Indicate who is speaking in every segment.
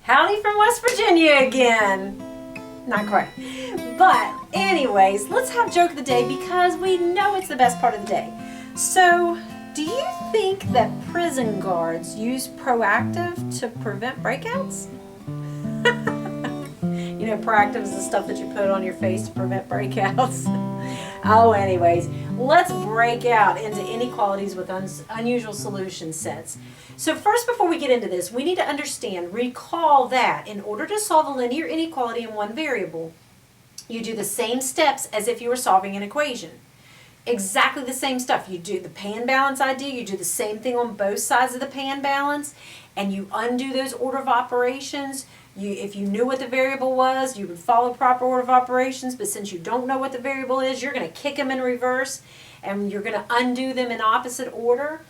Speaker 1: Howdy from West Virginia again. Not quite. But anyways, let's have joke of the day because we know it's the best part of the day. So, do you think that prison guards use proactive to prevent breakouts? You know, proactive is the stuff that you put on your face to prevent breakouts. Oh, anyways, let's break out into inequalities with unusual solution sets. So first, before we get into this, we need to understand, recall that in order to solve a linear inequality in one variable, you do the same steps as if you were solving an equation. Exactly the same stuff. You do the pan balance idea, you do the same thing on both sides of the pan balance, and you undo those order of operations. If you knew what the variable was, you would follow proper order of operations, but since you don't know what the variable is, you're going to kick them in reverse, and you're going to undo them in opposite order.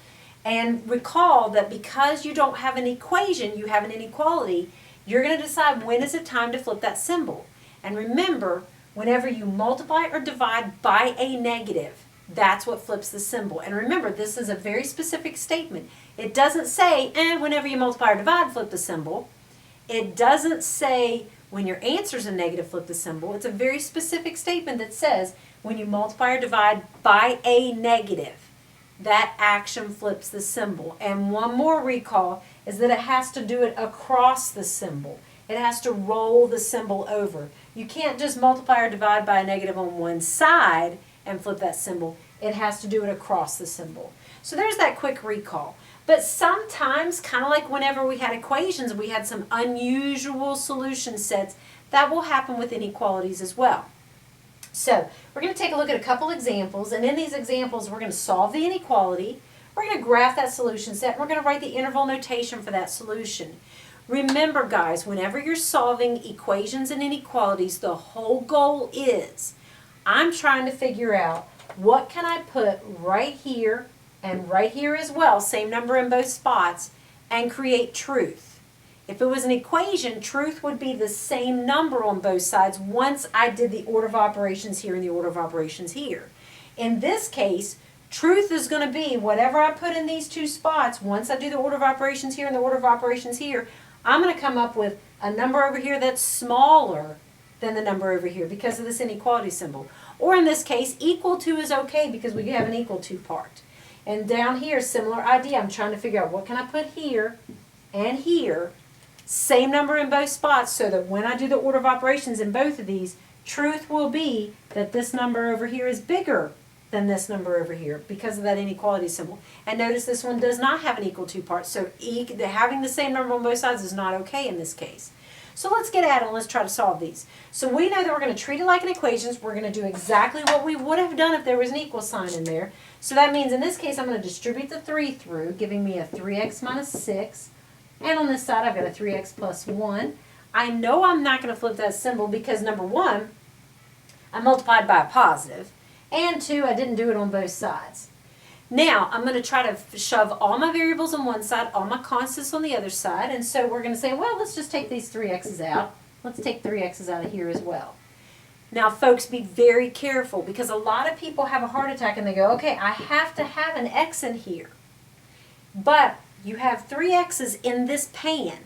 Speaker 1: And recall that because you don't have an equation, you have an inequality, you're going to decide when is it time to flip that symbol. And remember, whenever you multiply or divide by a negative, that's what flips the symbol. And remember, this is a very specific statement. It doesn't say, whenever you multiply or divide, flip the symbol. It doesn't say, when your answer is a negative, flip the symbol. It's a very specific statement that says, when you multiply or divide by a negative, that action flips the symbol. And one more recall is that it has to do it across the symbol. It has to roll the symbol over. You can't just multiply or divide by a negative on one side and flip that symbol. It has to do it across the symbol. So there's that quick recall. But sometimes, kind of like whenever we had equations, we had some unusual solution sets. That will happen with inequalities as well. So we're going to take a look at a couple examples, and in these examples we're going to solve the inequality, we're going to graph that solution set, and we're going to write the interval notation for that solution. Remember guys, whenever you're solving equations and inequalities, the whole goal is, I'm trying to figure out what can I put right here and right here as well, same number in both spots, and create truth. If it was an equation, truth would be the same number on both sides once I did the order of operations here and the order of operations here. In this case, truth is going to be whatever I put in these two spots, once I do the order of operations here and the order of operations here, I'm going to come up with a number over here that's smaller than the number over here because of this inequality symbol. Or in this case, equal to is okay because we have an equal to part. And down here, similar idea. I'm trying to figure out what can I put here and here. Same number in both spots so that when I do the order of operations in both of these, truth will be that this number over here is bigger than this number over here because of that inequality symbol. And notice this one does not have an equal to part, so having the same number on both sides is not okay in this case. So let's get at it and let's try to solve these. So we know that we're going to treat it like an equation. We're going to do exactly what we would have done if there was an equal sign in there. So that means in this case I'm going to distribute the 3 through, giving me a 3x minus 6. And on this side I've got a 3x plus 1. I know I'm not going to flip that symbol because number 1, I multiplied by a positive. And 2, I didn't do it on both sides. Now, I'm going to try to shove all my variables on one side, all my constants on the other side. And so we're going to say, well, let's just take these 3x's out. Let's take 3x's out of here as well. Now, folks, be very careful because a lot of people have a heart attack and they go, okay, I have to have an x in here. But you have 3x's in this pan.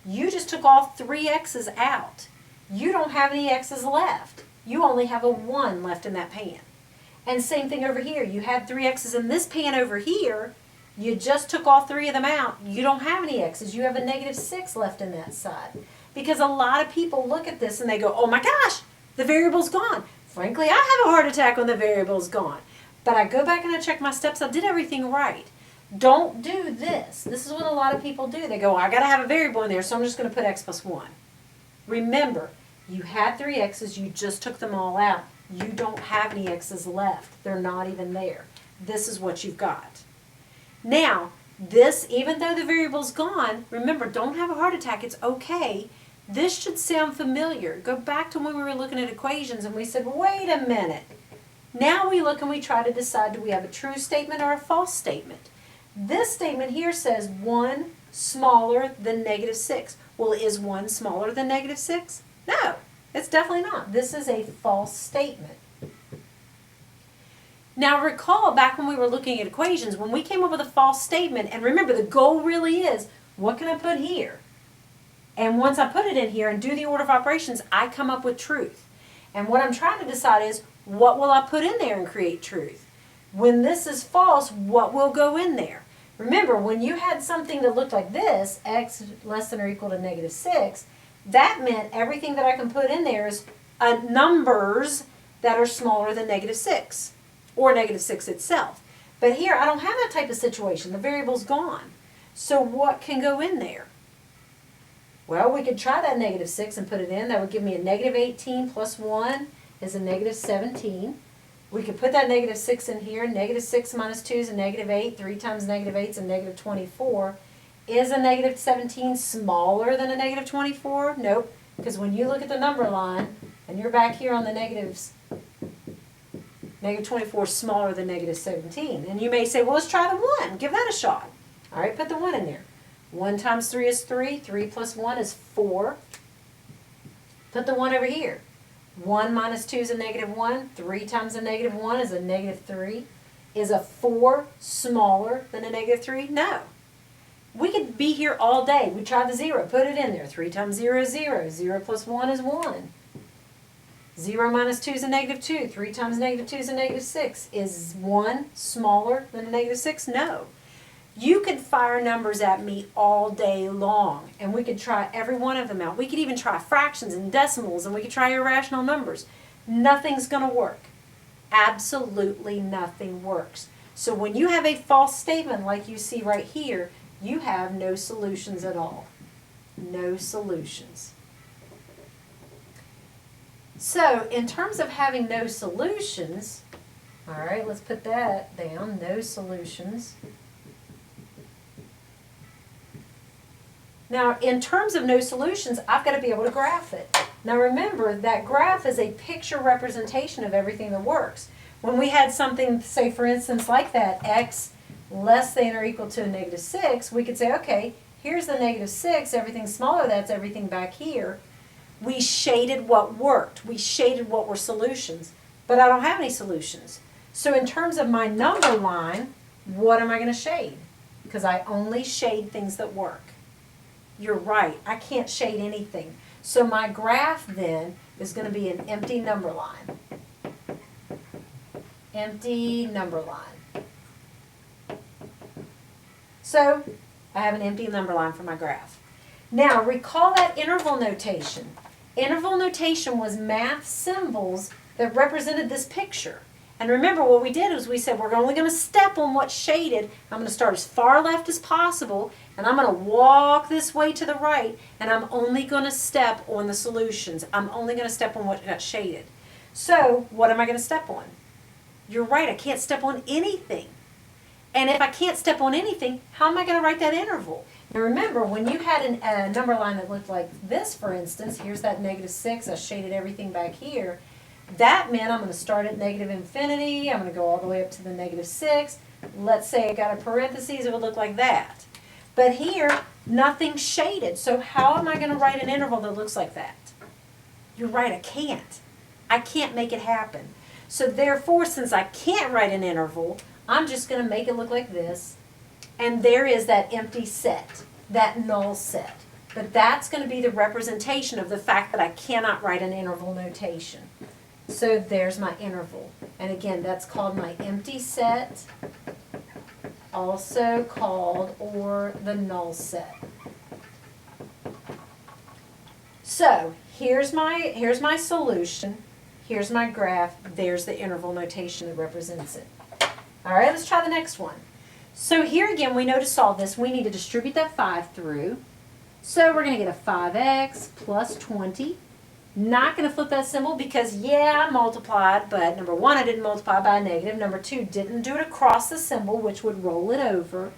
Speaker 1: You just took all 3x's out. You don't have any x's left. You only have a 1 left in that pan. And same thing over here. You had 3x's in this pan over here. You just took all 3 of them out. You don't have any x's. You have a negative 6 left in that side. Because a lot of people look at this and they go, oh my gosh, the variable's gone. Frankly, I have a heart attack when the variable's gone. But I go back and I check my steps. I did everything right. Don't do this. This is what a lot of people do. They go, I got to have a variable in there, so I'm just going to put x plus 1. Remember, you had 3 x's. You just took them all out. You don't have any x's left. They're not even there. This is what you've got. Now, this, even though the variable's gone, remember, don't have a heart attack. It's okay. This should sound familiar. Go back to when we were looking at equations and we said, wait a minute. Now we look and we try to decide, do we have a true statement or a false statement? This statement here says 1 smaller than negative 6. Well, is 1 smaller than negative 6? No. It's definitely not. This is a false statement. Now recall back when we were looking at equations, when we came up with a false statement, and remember the goal really is, what can I put here? And once I put it in here and do the order of operations, I come up with truth. And what I'm trying to decide is, what will I put in there and create truth? When this is false, what will go in there? Remember, when you had something that looked like this, x less than or equal to -6, that meant everything that I can put in there is numbers that are smaller than -6, or -6 itself. But here, I don't have that type of situation. The variable's gone. So what can go in there? Well, we could try that -6 and put it in. That would give me a -18 plus 1 is a -17. We could put that -6 in here. -6 minus 2 is a -8. 3 times -8 is a -24. Is a -17 smaller than a -24? Nope. Because when you look at the number line, and you're back here on the negatives, -24 is smaller than -17. And you may say, well, let's try the 1. Give that a shot. All right, put the 1 in there. 1 times 3 is 3. 3 plus 1 is 4. Put the 1 over here. 1 minus 2 is a -1. 3 times a -1 is a -3. Is a 4 smaller than a -3? No. We could be here all day. We try the 0. Put it in there. 3 times 0 is 0. 0 plus 1 is 1. 0 minus 2 is a -2. 3 times -2 is a -6. Is 1 smaller than a -6? No. You could fire numbers at me all day long, and we could try every one of them out. We could even try fractions and decimals, and we could try irrational numbers. Nothing's going to work. Absolutely nothing works. So when you have a false statement like you see right here, you have no solutions at all. No solutions. So in terms of having no solutions, all right, let's put that down, no solutions. Now, in terms of no solutions, I've got to be able to graph it. Now remember, that graph is a picture representation of everything that works. When we had something, say for instance, like that, x less than or equal to a -6, we could say, okay, here's the -6, everything smaller, that's everything back here. We shaded what worked. We shaded what were solutions. But I don't have any solutions. So in terms of my number line, what am I going to shade? Because I only shade things that work. You're right, I can't shade anything. So my graph then is going to be an empty number line. Empty number line. So I have an empty number line for my graph. Now recall that interval notation. Interval notation was math symbols that represented this picture. And remember what we did was we said we're only going to step on what's shaded. I'm going to start as far left as possible, and I'm going to walk this way to the right, and I'm only going to step on the solutions. I'm only going to step on what got shaded. So what am I going to step on? You're right, I can't step on anything. And if I can't step on anything, how am I going to write that interval? Now remember, when you had a number line that looked like this, for instance, here's that -6, I shaded everything back here. That meant I'm going to start at -infinity, I'm going to go all the way up to the -6. Let's say I got a parentheses, it would look like that. But here, nothing's shaded, so how am I going to write an interval that looks like that? You're right, I can't. I can't make it happen. So therefore, since I can't write an interval, I'm just going to make it look like this. And there is that empty set, that null set. But that's going to be the representation of the fact that I cannot write an interval notation. So there's my interval. And again, that's called my empty set, also called or the null set. So here's my solution. Here's my graph. There's the interval notation that represents it. All right, let's try the next one. So here again, we know to solve this, we need to distribute that 5 through. So we're going to get a 5x plus 20. Not going to flip that symbol because, yeah, I multiplied, but number one, I didn't multiply by a negative. Number two, didn't do it across the symbol, which would roll it over.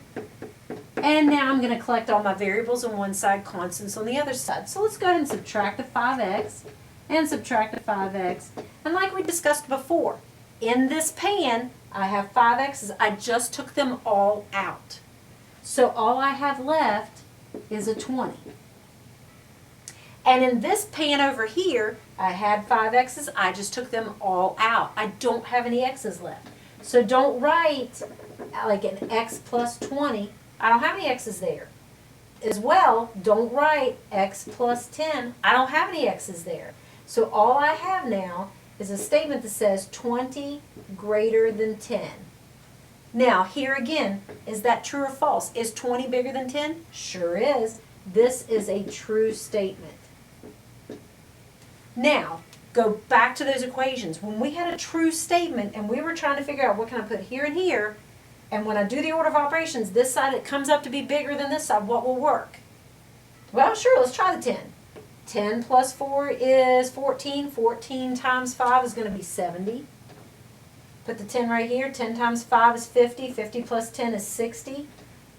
Speaker 1: And now I'm going to collect all my variables on one side, constants on the other side. So let's go ahead and subtract the 5x and subtract the 5x. And like we discussed before, in this pan, I have 5x's. I just took them all out. So all I have left is a 20. And in this pan over here, I had 5x's. I just took them all out. I don't have any x's left. So don't write like an x plus 20. I don't have any x's there. as well, don't write x plus 10. I don't have any x's there. So all I have now is a statement that says 20 greater than 10. Now, here again, is that true or false? Is 20 bigger than 10? Sure is. This is a true statement. Now, go back to those equations. When we had a true statement and we were trying to figure out what can I put here and here, and when I do the order of operations, this side, it comes up to be bigger than this side, what will work? Well, sure, let's try the 10. 10 plus 4 is 14. 14 times 5 is going to be 70. Put the 10 right here. 10 times 5 is 50. 50 plus 10 is 60.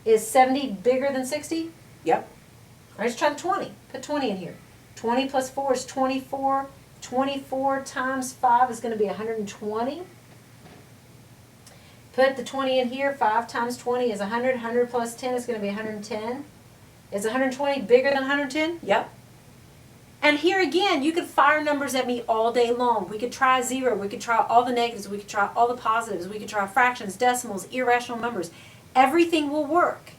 Speaker 1: Is 70 bigger than 60? Yep. All right, let's try the 20. Put 20 in here. 20 plus 4 is 24. 24 times 5 is going to be 120. Put the 20 in here. 5 times 20 is 100. 100 plus 10 is going to be 110. Is 120 bigger than 110? Yep. And here again, you could fire numbers at me all day long. We could try 0. We could try all the negatives. We could try all the positives. We could try fractions, decimals, irrational numbers. Everything will work.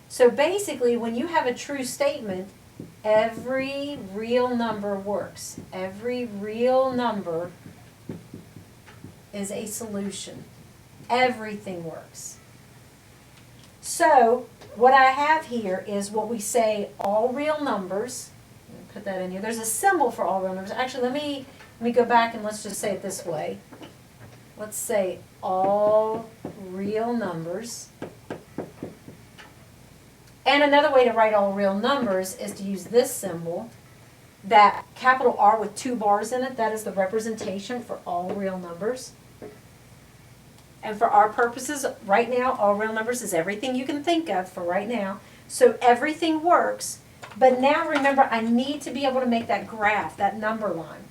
Speaker 1: So basically, when you have a true statement, every real number works. Every real number is a solution. Everything works. So what I have here is what we say all real numbers. Put that in here. There's a symbol for all real numbers. Actually, let me go back and let's just say it this way. Let's say all real numbers. And another way to write all real numbers is to use this symbol, that capital R with 2 bars in it. That is the representation for all real numbers. And for our purposes, right now, all real numbers is everything you can think of for right now. So everything works. But now remember, I need to be able to make that graph, that number line.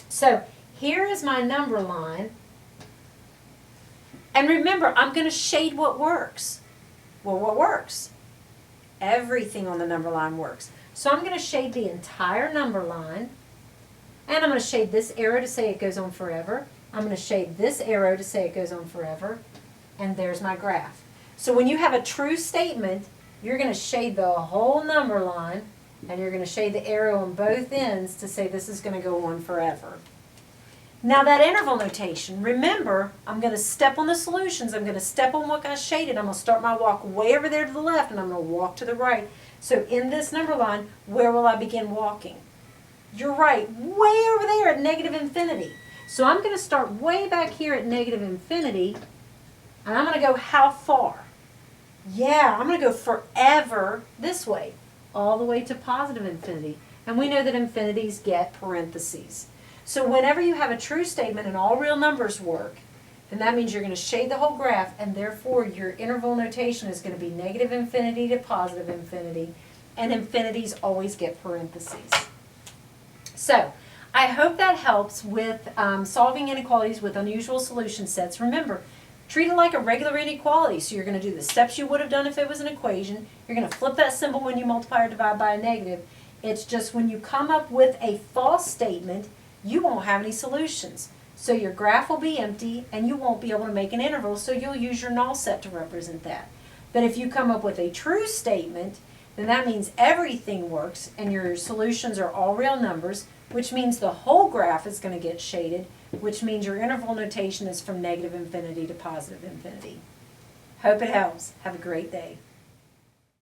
Speaker 1: So here is my number line. And remember, I'm going to shade what works. Well, what works? Everything on the number line works. So I'm going to shade the entire number line. And I'm going to shade this arrow to say it goes on forever. I'm going to shade this arrow to say it goes on forever. And there's my graph. So when you have a true statement, you're going to shade the whole number line, and you're going to shade the arrow on both ends to say this is going to go on forever. Now that interval notation, remember, I'm going to step on the solutions. I'm going to step on what got shaded. I'm going to start my walk way over there to the left, and I'm going to walk to the right. So in this number line, where will I begin walking? You're right, way over there at negative infinity. So I'm going to start way back here at negative infinity, and I'm going to go how far? Yeah, I'm going to go forever this way, all the way to positive infinity. And we know that infinities get parentheses. So whenever you have a true statement and all real numbers work, then that means you're going to shade the whole graph, and therefore your interval notation is going to be negative infinity to positive infinity, and infinities always get parentheses. So I hope that helps with solving inequalities with unusual solution sets. Remember, treat it like a regular inequality. So you're going to do the steps you would have done if it was an equation. You're going to flip that symbol when you multiply or divide by a negative. It's just when you come up with a false statement, you won't have any solutions. So your graph will be empty, and you won't be able to make an interval, so you'll use your null set to represent that. But if you come up with a true statement, then that means everything works, and your solutions are all real numbers, which means the whole graph is going to get shaded, which means your interval notation is from negative infinity to positive infinity. Hope it helps. Have a great day.